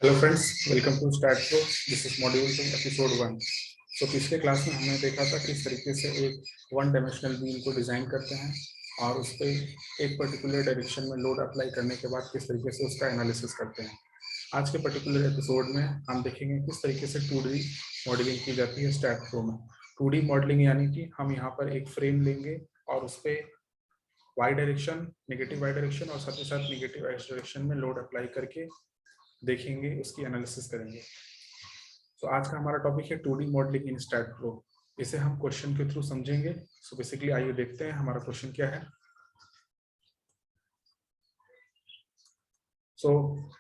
Hello friends, welcome to start pro. This is module 2 episode 1। तो पिछले class में हमने देखा था किस तरीके से एक वन डायमेंशनल बीम को डिज़ाइन करते हैं और उस पर एक पर्टिकुलर डायरेक्शन में लोड अप्लाई करने के बाद किस तरीके से उसका एनालिसिस करते हैं। आज के पर्टिकुलर एपिसोड में हम देखेंगे किस तरीके से 2D मॉडलिंग की जाती है स्टार्ट प्रो में। 2D मॉडलिंग यानी कि हम यहाँ पर एक फ्रेम लेंगे और उस पर Y direction, negative Y direction और साथ ही साथ नेगेटिव एक्स डायरेक्शन में लोड अप्लाई करके देखेंगे, उसकी एनालिसिस करेंगे। तो आज का हमारा टॉपिक है 2D modelling in start pro. इसे हम क्वेश्चन के थ्रू समझेंगे। सो बेसिकली आइए देखते हैं हमारा क्वेश्चन क्या है। सो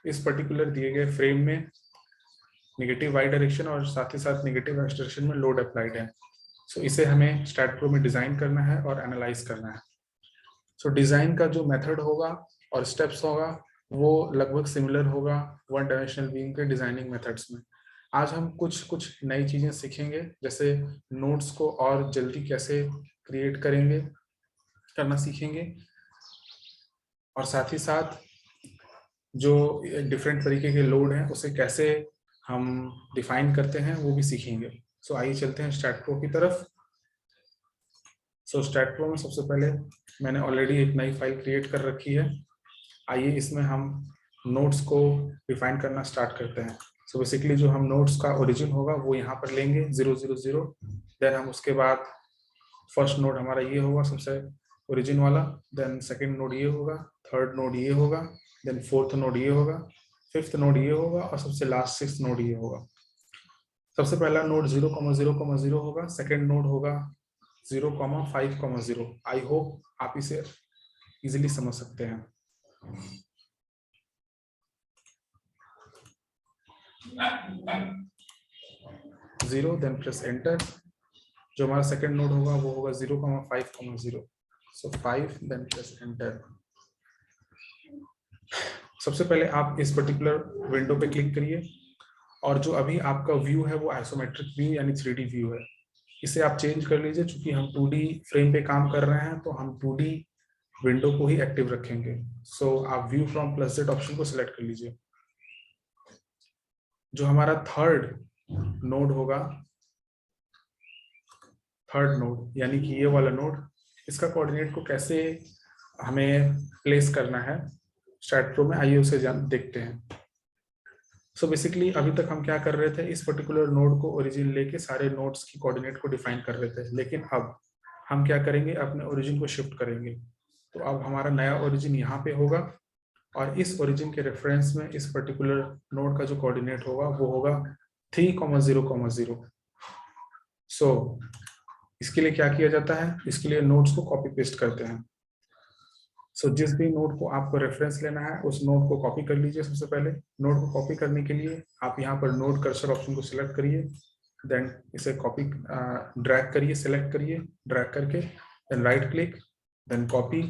इस पर्टिकुलर दिए गए फ्रेम में नेगेटिव वाई डायरेक्शन और साथ ही साथ नेगेटिव एक्स डायरेक्शन में लोड अप्लाइड है। सो इसे हमें स्टार्ट प्रो में डिजाइन करना है और एनालाइज करना है। सो डिजाइन का जो मेथड होगा और स्टेप्स होगा वो लगभग सिमिलर होगा वन डायमेंशनल बीम के डिजाइनिंग मेथड्स में। आज हम कुछ नई चीजें सीखेंगे, जैसे नोड्स को और जल्दी कैसे क्रिएट करेंगे, करना सीखेंगे, और साथ ही साथ जो डिफरेंट तरीके के लोड हैं उसे कैसे हम डिफाइन करते हैं वो भी सीखेंगे। सो आइए चलते हैं स्टार्ट प्रो की तरफ। सो स्टार्ट प्रो में सबसे पहले मैंने ऑलरेडी एक नई फाइल क्रिएट कर रखी है। आइए इसमें हम नोड्स को डिफाइन करना स्टार्ट करते हैं। सो बेसिकली जो हम नोड्स का ओरिजिन होगा वो यहाँ पर लेंगे 0 0 0। देन हम उसके बाद फर्स्ट नोड हमारा ये होगा सबसे ओरिजिन वाला, देन सेकंड नोड ये होगा, थर्ड नोड ये होगा, देन फोर्थ नोड ये होगा, फिफ्थ नोड ये होगा और सबसे लास्ट सिक्स्थ नोड ये होगा। सबसे पहला नोड 0 0 0 होगा, सेकंड नोड होगा 0 5 0। आई होप आप इसे इजिली समझ सकते हैं। Zero then press enter. जो हमारा सेकंड नोड होगा वो होगा 0 5 0। सो 5 देन प्रेस एंटर। सबसे पहले आप इस पर्टिकुलर विंडो पे क्लिक करिए और जो अभी आपका व्यू है वो आइसोमेट्रिक व्यू यानी 3D व्यू है। इसे आप चेंज कर लीजिए, चूंकि हम 2D फ्रेम पे काम कर रहे हैं तो हम 2D विंडो को ही एक्टिव रखेंगे। सो आप view from plus Z option को सिलेक्ट कर लीजिए। जो हमारा थर्ड नोड होगा, थर्ड नोड यानी कि ये वाला नोड, इसका कोऑर्डिनेट को कैसे हमें प्लेस करना है स्टार्ट प्रो में, आइए उसे देखते हैं। सो बेसिकली अभी तक हम क्या कर रहे थे, इस पर्टिकुलर नोड को ओरिजिन लेके सारे नोड्स की कोऑर्डिनेट को डिफाइन कर रहे थे, लेकिन अब हम क्या करेंगे, अपने ओरिजिन को शिफ्ट करेंगे। तो अब हमारा नया ओरिजिन यहाँ पे होगा और इस ओरिजिन के रेफरेंस में इस पर्टिकुलर नोड का जो कोऑर्डिनेट होगा वो होगा 3 0 0। सो इसके लिए क्या किया जाता है, इसके लिए नोड्स को कॉपी पेस्ट करते हैं। सो जिस भी नोड को आपको रेफरेंस लेना है उस नोड को कॉपी कर लीजिए। सबसे पहले नोड को कॉपी करने के लिए आप यहाँ पर नोड कर्सर ऑप्शन को सिलेक्ट करिए, देन इसे कॉपी ड्रैग करिए, सिलेक्ट करिए, ड्रैग करके then right click, then copy,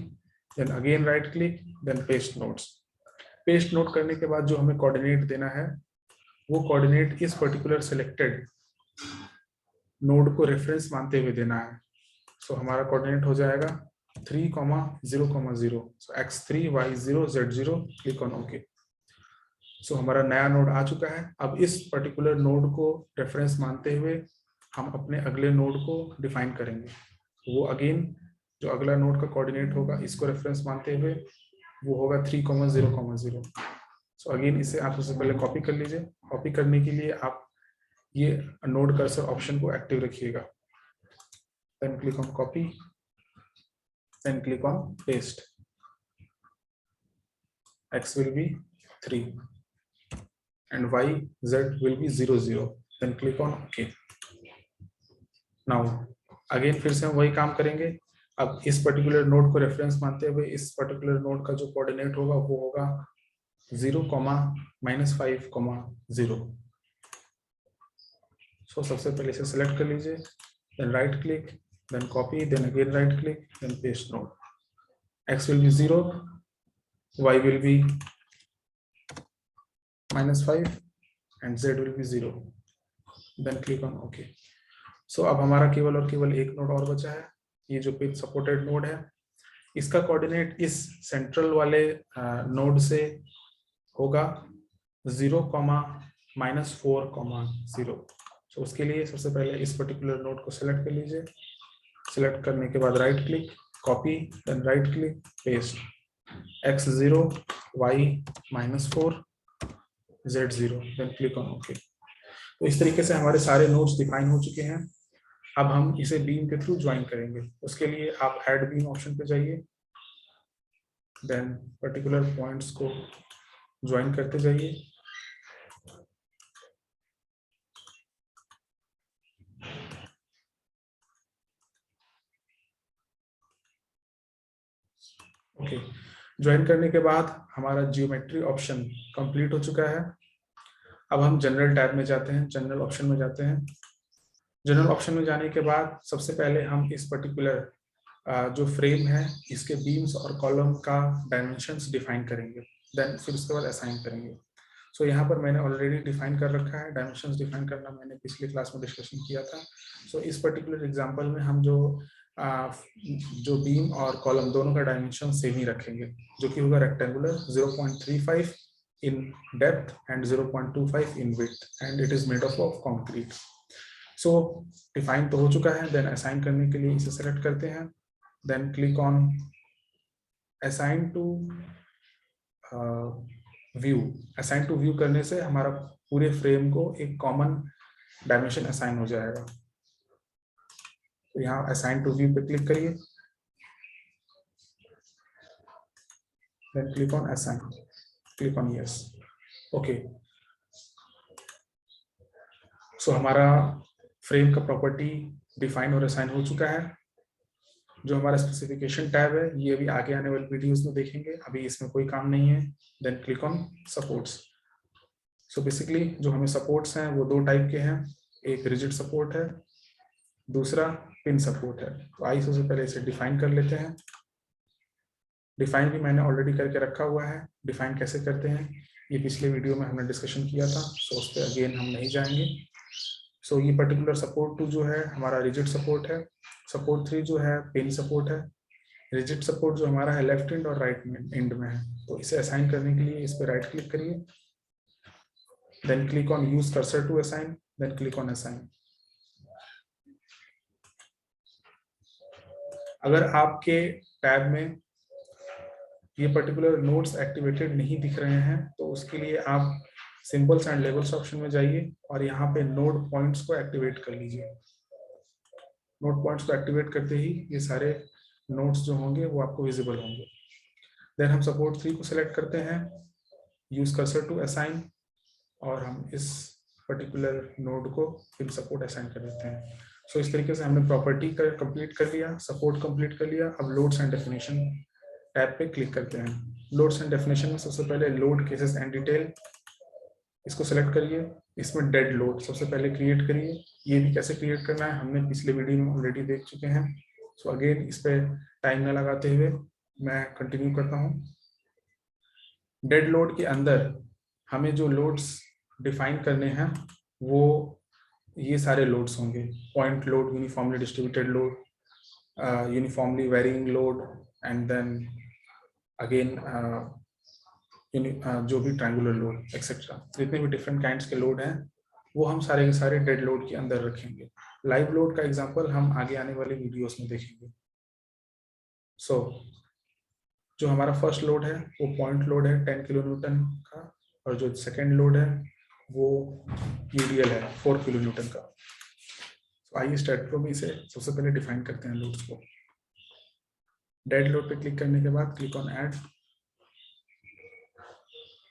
then again right click, then paste nodes. Paste node करने के बाद जो हमें कोऑर्डिनेट देना है वो कोऑर्डिनेट इस पर्टिकुलर सिलेक्टेड नोड को रेफरेंस मानते हुए देना है। सो हमारा कोऑर्डिनेट हो जाएगा 3 0 0। So x3 y0 z0, click on okay. So हमारा नया नोड आ चुका है। अब इस पर्टिकुलर नोड को रेफरेंस मानते हुए हम अपने अगले नोड को डिफाइन करेंगे। वो अगेन जो अगला नोड का कोऑर्डिनेट होगा इसको रेफरेंस मानते हुए वो होगा 3 0 0। सो अगेन इसे आप सबसे पहले कॉपी कर लीजिए। कॉपी करने के लिए आप ये नोड कर्सर ऑप्शन को एक्टिव रखिएगा, then click on copy, then click on paste. X will be 3 and y z will be 0 0, then click on OK. Now again फिर से हम वही काम करेंगे। अब इस पर्टिकुलर नोड को रेफरेंस मानते हुए इस पर्टिकुलर नोड का जो कोऑर्डिनेट होगा वो होगा 0 -5 0। सो सबसे पहले इसे सेलेक्ट कर लीजिए, then right click, then copy, then again right click, then paste node. X will be 0, y will be -5 and z will be 0, then click on OK. So अब हमारा केवल और केवल एक नोड और बचा है, ये जो पेज सपोर्टेड नोड है इसका कोऑर्डिनेट इस सेंट्रल वाले नोड से होगा 0,-4,0। तो उसके लिए सबसे पहले इस पर्टिकुलर नोड को सिलेक्ट कर लीजिए। सिलेक्ट करने के बाद right click, copy, then right click, paste, x0, y-4, z0, then click on okay. तो इस तरीके से हमारे सारे नोड्स डिफाइन हो चुके हैं। अब हम इसे बीम के थ्रू ज्वाइन करेंगे। उसके लिए आप ऐड बीम ऑप्शन पे जाइए, देन पर्टिकुलर पॉइंट्स को ज्वाइन करते जाइए। ओके, ज्वाइन करने के बाद हमारा जियोमेट्री ऑप्शन कंप्लीट हो चुका है। अब हम जनरल टैब में जाते हैं, जनरल ऑप्शन में जाते हैं। जनरल ऑप्शन में जाने के बाद सबसे पहले हम इस पर्टिकुलर जो फ्रेम है इसके बीम्स और कॉलम का डायमेंशंस डिफाइन करेंगे, देन फिर उसके बाद असाइन करेंगे। सो यहाँ पर मैंने ऑलरेडी डिफाइन कर रखा है, डायमेंशंस डिफाइन करना मैंने पिछली क्लास में डिस्कशन किया था। सो इस पर्टिकुलर एग्जांपल में हम जो बीम और कॉलम दोनों का डायमेंशन सेम ही रखेंगे, जो कि होगा rectangular 0.35 in depth and 0.25 in width and it is made of concrete. So define तो हो चुका है। देन असाइन करने के लिए इसे सेलेक्ट करते हैं, then click on assign to view. Assign to view करने से हमारा पूरे फ्रेम को एक कॉमन डायमेंशन असाइन हो जाएगा। तो यहाँ असाइन टू व्यू पे क्लिक करिए, then click on assign, click on yes, okay. So हमारा फ्रेम का प्रॉपर्टी डिफाइन और असाइन हो चुका है। जो हमारा स्पेसिफिकेशन टैब है ये भी आगे आने वाले वीडियोस में देखेंगे, अभी इसमें कोई काम नहीं है। Then click on supports. So basically जो हमें सपोर्ट्स हैं वो दो टाइप के हैं, एक रिजिड सपोर्ट है, दूसरा पिन सपोर्ट है। तो आइए सबसे पहले इसे डिफाइन कर लेते हैं। डिफाइन भी मैंने ऑलरेडी करके रखा हुआ है। डिफाइन कैसे करते हैं ये पिछले वीडियो में हमने डिस्कशन किया था, सो उस पर अगेन हम नहीं जाएंगे। सो ये पर्टिकुलर सपोर्ट 2 जो है हमारा रिजिड सपोर्ट है, सपोर्ट 3 जो है पिन सपोर्ट है। रिजिड सपोर्ट जो हमारा है लेफ्ट एंड और राइट एंड में है। तो इसे असाइन करने के लिए इस पर राइट क्लिक करिए, then click on use cursor to assign, then click on assign. अगर आपके टैब में ये पर्टिकुलर नोड्स एक्टिवेटेड नहीं दिख रहे हैं तो उसके लिए आप सिंबल्स एंड लेबल्स ऑप्शन में जाइए और यहाँ पे नोड पॉइंट्स को एक्टिवेट कर लीजिए। नोड पॉइंट्स को एक्टिवेट करते ही ये सारे नोड्स जो होंगे वो आपको विजिबल होंगे। देन हम सपोर्ट 3 को सिलेक्ट करते हैं, यूज कर्सर टू असाइन, और हम इस पर्टिकुलर नोड को पिन सपोर्ट असाइन कर देते हैं। सो इस तरीके से हमने प्रॉपर्टी कंप्लीट कर लिया, सपोर्ट कंप्लीट कर लिया। अब लोड्स एंड डेफिनेशन टैब पे क्लिक करते हैं। लोड्स एंड डेफिनेशन में सबसे पहले लोड केसेस एंड डिटेल, इसको सेलेक्ट करिए। इसमें डेड लोड सबसे पहले क्रिएट करिए। ये भी कैसे क्रिएट करना है हमने पिछले वीडियो में ऑलरेडी देख चुके हैं। सो अगेन इस पे टाइम न लगाते हुए मैं कंटिन्यू करता हूँ। डेड लोड के अंदर हमें जो लोड्स डिफाइन करने हैं वो ये सारे लोड्स होंगे, point load, uniformly distributed load, uniformly varying load, and then again जो भी ट्रायंगुलर लोड एक्सेट्रा, जितने भी डिफरेंट काइंड्स के लोड हैं वो हम सारे के सारे डेड लोड के अंदर रखेंगे। लाइव लोड का एग्जांपल हम आगे आने वाले वीडियोस में देखेंगे। सो जो हमारा फर्स्ट लोड है वो पॉइंट लोड है 10 किलो न्यूटन का, और जो सेकेंड लोड है वो यूडीएल है 4 किलो न्यूटन का। तो आइए स्टैटप्रो में इसे सबसे पहले डिफाइन करते हैं लोड्स को। डेड लोड पे क्लिक करने के बाद क्लिक ऑन ऐड।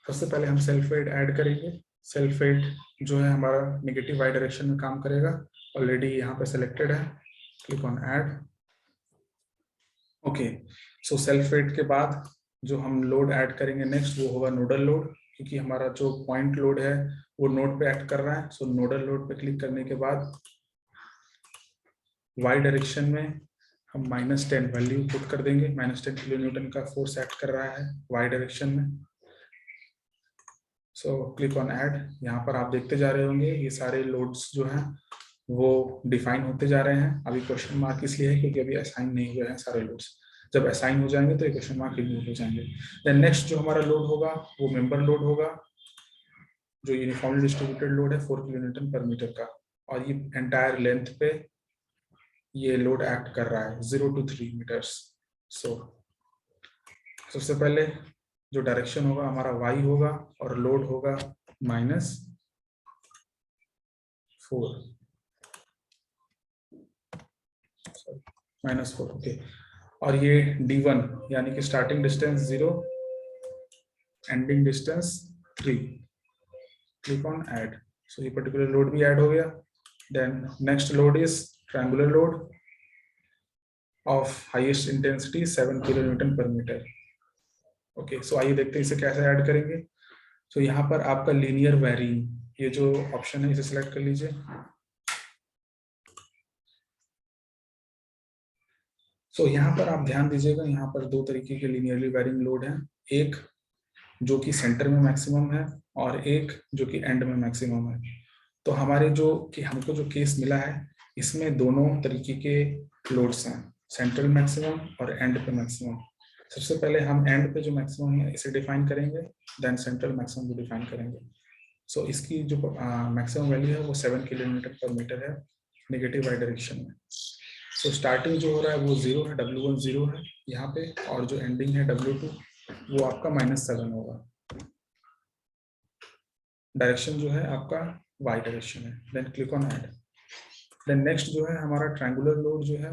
सबसे पहले हम सेल्फ वेट ऐड करेंगे। सेल्फ वेट जो है हमारा नेगेटिव वाई डायरेक्शन में काम करेगा, ऑलरेडी यहाँ पे सिलेक्टेड है। Click on add, okay. So self weight के बाद जो हम लोड ऐड करेंगे नेक्स्ट वो होगा नोडल लोड, क्योंकि हमारा जो पॉइंट लोड है वो नोड पे एक्ट कर रहा है। सो नोडल लोड पे क्लिक करने के बाद वाई डायरेक्शन में हम -10 वैल्यू पुट कर देंगे। -10 किलो न्यूटन का फोर्स एक्ट कर रहा है वाई डायरेक्शन में। So click on add. यहाँ पर आप देखते जा रहे होंगे ये सारे लोड्स जो हैं वो डिफाइन होते जा रहे हैं। अभी क्वेश्चन मार्क इसलिए है क्योंकि अभी असाइन नहीं हुए हैं सारे लोड्स। जब असाइन हो जाएंगे तो ये क्वेश्चन मार्क रिमूव हो जाएंगे। देन नेक्स्ट जो हमारा लोड होगा वो मेंबर लोड होगा। जो यूनिफॉर्मली डिस्ट्रीब्यूटेड लोड है 4 किलोन्यूटन पर मीटर का, और ये एंटायर लेंथ पे ये लोड एक्ट कर रहा है 0 to 3 मीटर्स। सो सबसे पहले जो डायरेक्शन होगा हमारा y होगा और लोड होगा -4 ओके। और ये d1 यानी कि starting distance 0, ending distance 3। Click on add. So ये पर्टिकुलर लोड भी ऐड हो गया। Then next load is triangular load of highest intensity 7 kilonewton per metre. Okay, so आइए देखते हैं इसे कैसे ऐड करेंगे। तो यहाँ पर आपका लीनियर वैरिंग, ये जो ऑप्शन है इसे सिलेक्ट कर लीजिए। सो यहाँ पर आप ध्यान दीजिएगा, यहाँ पर दो तरीके के लीनियरली वैरिंग लोड हैं, एक जो कि सेंटर में मैक्सिमम है और एक जो कि एंड में मैक्सिमम है। तो हमारे जो कि हमको जो केस मिला है इसमें दोनों तरीके के लोड्स हैं, सेंट्रल मैक्सिमम और एंड पे मैक्सिमम। सबसे पहले हम एंड पे जो मैक्सिमम है इसे डिफाइन करेंगे, देन सेंट्रल मैक्सिमम भी डिफाइन करेंगे। सो इसकी जो मैक्सिमम वैल्यू है वो 7 किलोमीटर पर मीटर है नेगेटिव वाई डायरेक्शन में। सो स्टार्टिंग जो हो रहा है वो 0 है, W1 0 है यहाँ पे, और जो एंडिंग है W2 वो आपका -7 होगा। डायरेक्शन जो है आपका वाई डायरेक्शन है। Then click on add. Then next जो है हमारा ट्रायंगुलर लोड जो है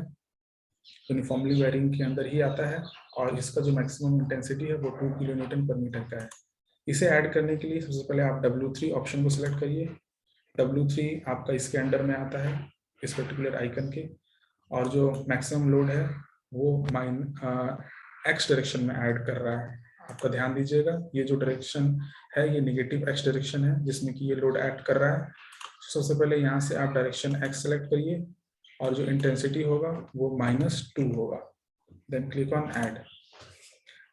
यूनिफॉर्मली वेरिंग के अंदर ही आता है, और इसका जो मैक्सिमम इंटेंसिटी है वो 2 किलोन्यूटन पर मीटर का है। इसे ऐड करने के लिए सबसे पहले आप W3 ऑप्शन को सिलेक्ट करिए। W3 आपका इसके अंडर में आता है, इस पर्टिकुलर आइकन के, और जो मैक्सिमम लोड है वो एक्स डायरेक्शन में ऐड कर रहा है। आपका ध्यान दीजिएगा, ये जो डायरेक्शन है ये नेगेटिव एक्स डायरेक्शन है जिसमें कि ये लोड ऐड कर रहा है। सबसे पहले यहाँ से आप डायरेक्शन एक्स सेलेक्ट करिए और जो इंटेंसिटी होगा वो -2 होगा। Then click on add.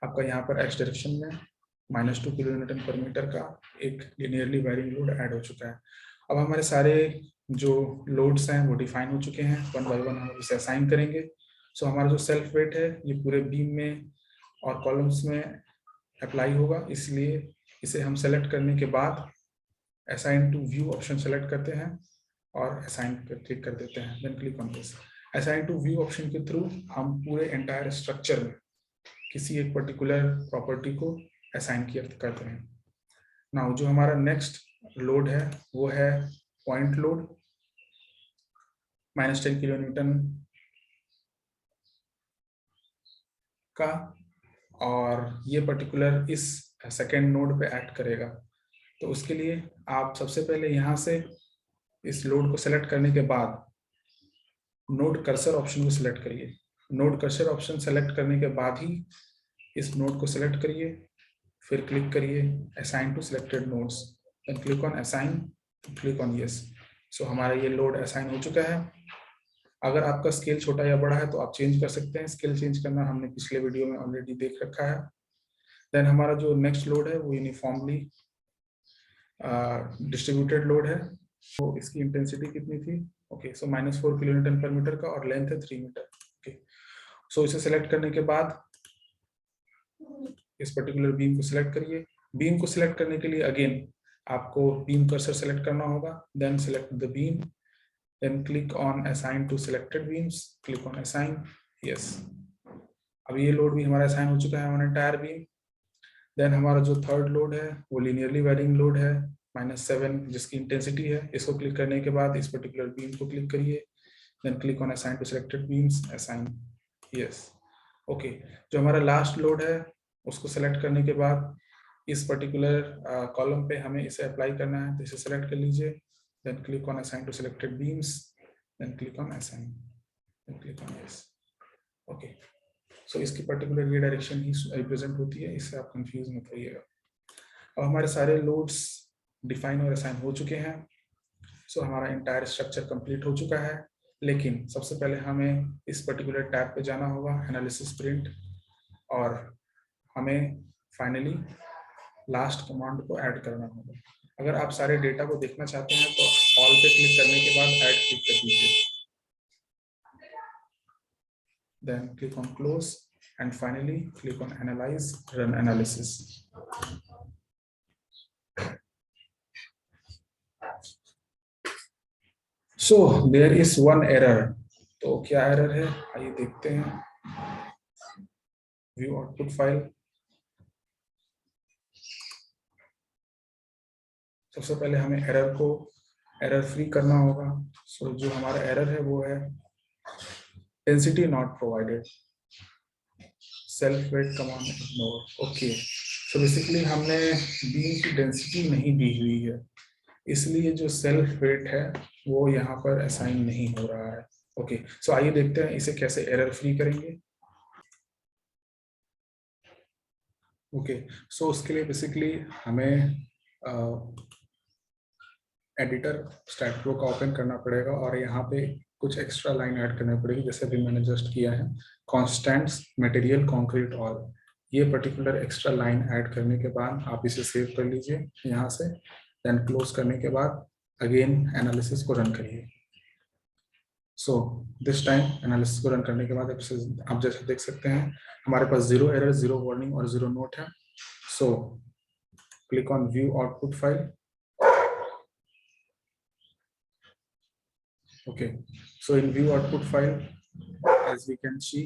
आपका यहाँ पर एक्स डायरेक्शन में -2 किलोन्यूटन पर मीटर का एक लिनियरली वैरिंग लोड ऐड हो चुका है। अब हमारे सारे जो लोड्स हैं वो डिफाइन हो चुके हैं, 1 बाय 1 हम इसे असाइन करेंगे। सो हमारा जो सेल्फ वेट है ये पूरे बीम में और कॉलम्स में अप्लाई होगा, इसलिए इसे हम सेलेक्ट करने के बाद assign to view option select करते हैं और असाइन पर क्लिक कर देते हैं। Then click on this. Assign to view option के थ्रू हम पूरे एंटायर स्ट्रक्चर में किसी एक पर्टिकुलर प्रॉपर्टी को असाइन करते हैं। नाउ जो हमारा नेक्स्ट लोड है वो है पॉइंट लोड -10 किलोन्यूटन का, और ये पर्टिकुलर इस सेकेंड नोड पे एक्ट करेगा। तो उसके लिए आप सबसे पहले यहाँ से इस लोड को सेलेक्ट करने के बाद नोड कर्सर ऑप्शन को सिलेक्ट करिए। नोड कर्सर ऑप्शन सेलेक्ट करने के बाद ही इस नोड को सिलेक्ट करिए, फिर क्लिक करिए assign to selected nodes, then click on assign, click on yes. So हमारा ये लोड असाइन हो चुका है। अगर आपका स्केल छोटा या बड़ा है तो आप चेंज कर सकते हैं, स्केल चेंज करना हमने पिछले वीडियो में ऑलरेडी देख रखा है। देन हमारा जो नेक्स्ट लोड है वो यूनिफॉर्मली डिस्ट्रीब्यूटेड लोड है। तो इसकी इंटेंसिटी कितनी थी? ओके, सो -4 किलोन्यूटन पर मीटर का और लेंथ है 3 मीटर। ओके, सो इसे सेलेक्ट करने के बाद इस पर्टिकुलर बीम को सिलेक्ट करिए। बीम को सिलेक्ट करने के लिए अगेन आपको बीम कर्सर सेलेक्ट करना होगा, then select the beam, then click on assign to selected beams, click on assign, yes. अब ये लोड भी हमारा असाइन हो चुका है ऑन एंटायर बीम। देन हमारा जो थर्ड लोड है वो लीनियरली वेरिंग लोड है -7 जिसकी इंटेंसिटी है। इसको क्लिक करने के बाद इस पर्टिकुलर बीम को क्लिक करिए, then click on assign to selected beams, assign, yes. Okay, जो हमारा लास्ट लोड है उसको सेलेक्ट करने के बाद इस पर्टिकुलर कॉलम पे हमें इसे अप्लाई करना है, तो इसे सेलेक्ट कर लीजिए, then click on assign to selected beams, then click on assign, then click on yes. Okay, so इसकी पर्टिकुलर ये डायरेक्शन ही रिप्रेजेंट होती है, इससे आप कंफ्यूज मत होइएगा। अब हमारे सारे लोड्स डिफाइन और असाइन हो चुके हैं। सो हमारा इंटायर स्ट्रक्चर कंप्लीट हो चुका है, लेकिन सबसे पहले हमें इस पर्टिकुलर टैब पे जाना होगा, एनालिसिस प्रिंट, और हमें फाइनली लास्ट कमांड को ऐड करना होगा। अगर आप सारे डेटा को देखना चाहते हैं तो ऑल पे क्लिक करने के बाद ऐड क्लिक कर दीजिए, then click on close and finally click on analyze, run analysis. So there is one error. तो क्या एरर है आइए देखते हैं। View output file. सबसे पहले हमें एरर फ्री करना होगा। सो जो हमारा एरर है वो है density not provided, self weight command ignore. Okay, so basically हमने बीम की डेंसिटी नहीं दी हुई है, इसलिए जो सेल्फ वेट है वो यहाँ पर असाइन नहीं हो रहा है। ओके, सो आइए देखते हैं इसे कैसे एरर फ्री करेंगे। ओके, सो उसके लिए बेसिकली हमें एडिटर स्टैटप्रो का ओपन करना पड़ेगा और यहाँ पे कुछ एक्स्ट्रा लाइन ऐड करनी पड़ेगी, जैसे भी मैंने जस्ट किया है। कॉन्स्टेंट्स मटेरियल कंक्रीट ऑल, ये पर्टिकुलर एक्स्ट्रा लाइन ऐड करने के बाद आप इसे सेव कर लीजिए यहाँ से। देन क्लोज करने के बाद अगेन एनालिसिस को रन करिए। सो दिस टाइम एनालिसिस को रन करने के बाद आप जैसे देख सकते हैं हमारे पास 0 एरर, 0 वार्निंग और 0 नोट है। So click on view output file. Okay, so in view output file, as we can see,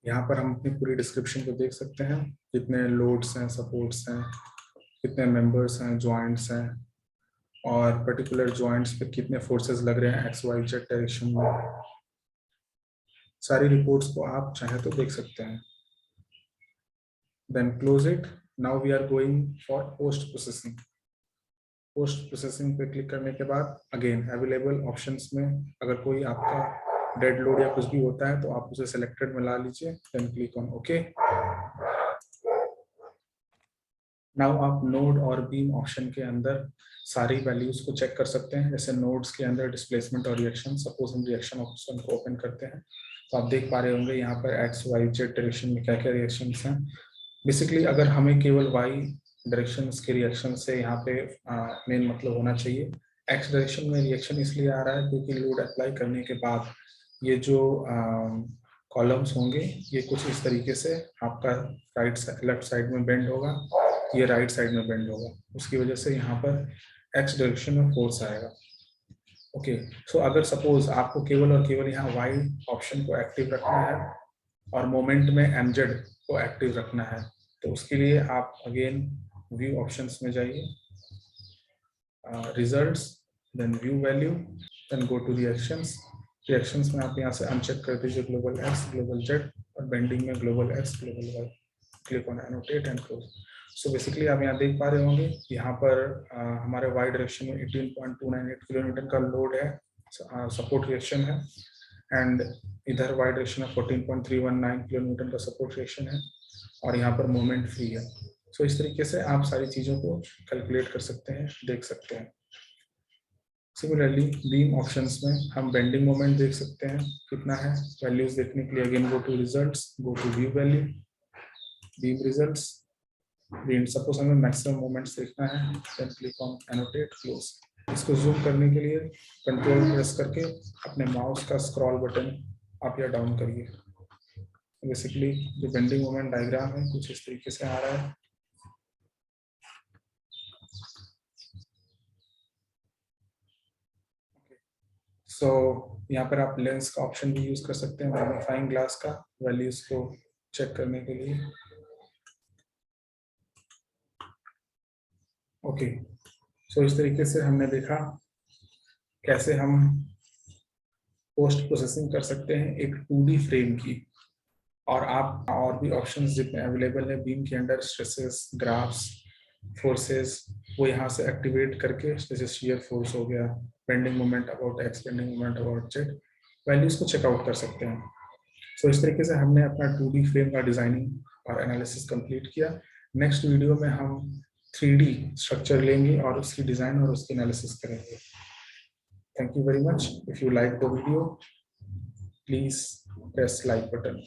यहाँ पर हम अपनी पूरी डिस्क्रिप्शन को देख सकते हैं, कितने लोड्स हैं, सपोर्ट्स हैं, कितने मेंबर्स हैं, जॉइंट्स हैं, और पर्टिकुलर जॉइंट्स पे कितने फोर्सेस लग रहे हैं एक्स वाई जेड डायरेक्शन में। सारी रिपोर्ट्स को आप चाहे तो देख सकते हैं। Then close it. Now we are going for post processing. Post processing पे क्लिक करने के बाद अगेन अवेलेबल ऑप्शंस में अगर कोई आपका डेड लोड या कुछ भी होता है तो आप उसे सिलेक्टेड में ला लीजिए। Then click on okay. Now आप नोड और बीम ऑप्शन के अंदर सारी वैल्यूज को चेक कर सकते हैं, जैसे नोड्स के अंदर डिस्प्लेसमेंट और रिएक्शन। सपोज हम रिएक्शन ऑप्शन को ओपन करते हैं तो आप देख पा रहे होंगे यहाँ पर एक्स वाई जेड डायरेक्शन में क्या क्या रिएक्शंस हैं। बेसिकली अगर हमें केवल वाई डायरेक्शन के रिएक्शन से यहाँ पे मेन मतलब होना चाहिए। एक्स डायरेक्शन में रिएक्शन इसलिए आ रहा है क्योंकि लोड अप्लाई करने के बाद ये जो कॉलम्स होंगे ये कुछ इस तरीके से आपका लेफ्ट साइड में बेंड होगा, ये राइट साइड में बेंड होगा, उसकी वजह से यहाँ पर एक्स डायरेक्शन में फोर्स आएगा। ओके, सो अगर सपोज आपको केवल और केवल यहाँ वाई ऑप्शन को एक्टिव रखना है और मोमेंट में एमजेड को एक्टिव रखना है तो उसके लिए आप अगेन व्यू ऑप्शंस में जाइए, results, then view value, then go to reactions. Reactions में आप यहाँ से अनचेक कर दीजिए ग्लोबल एक्स, ग्लोबल जेड, और बेंडिंग में global X, global Y. Click on annotate and close. So basically आप यहाँ देख पा रहे होंगे यहाँ पर हमारे वाई डायरेक्शन में 18.298 किलोमीटर का लोड है, सपोर्ट रिएक्शन है, एंड इधर वाई डायरेक्शन में 14.319 किलोमीटर का सपोर्ट रिएक्शन है, और यहाँ पर मोमेंट फ्री है। सो इस तरीके से आप सारी चीज़ों को कैलकुलेट कर सकते हैं, देख सकते हैं। सिमिलरली बीम ऑप्शंस में हम बेंडिंग मोमेंट देख सकते हैं कितना है। वैल्यूज देखने के लिए again go to results, go to view value, beam results, beam. Suppose हमें मैक्सिमम मोमेंट्स देखना है, then click on annotate, close. इसको जूम करने के लिए कंट्रोल प्रेस करके अपने माउस का स्क्रॉल बटन अप या डाउन करिए। बेसिकली जो बेंडिंग मोमेंट डायग्राम है कुछ इस तरीके से आ रहा है। सो यहाँ पर आप लेंस का ऑप्शन भी यूज कर सकते हैं, मैग्नीफाइंग ग्लास का, वैल्यूज को चेक करने के लिए। ओके, सो इस तरीके से हमने देखा कैसे हम पोस्ट प्रोसेसिंग कर सकते हैं एक 2D फ्रेम की। और आप और भी ऑप्शंस जितने अवेलेबल है बीम के अंदर, स्ट्रेसेस, ग्राफ्स, फोर्सेस, वो यहाँ से एक्टिवेट करके, जैसे शियर फोर्स हो गया, bending moment about x, bending moment about Z, values को चेकआउट कर सकते हैं। सो इस तरीके से हमने अपना 2D फ्रेम का डिजाइनिंग और एनालिसिस कंप्लीट किया। नेक्स्ट वीडियो में हम 3D स्ट्रक्चर लेंगे और उसकी डिजाइन और उसकी एनालिसिस करेंगे। Thank you very much. If you like the video, please press like button.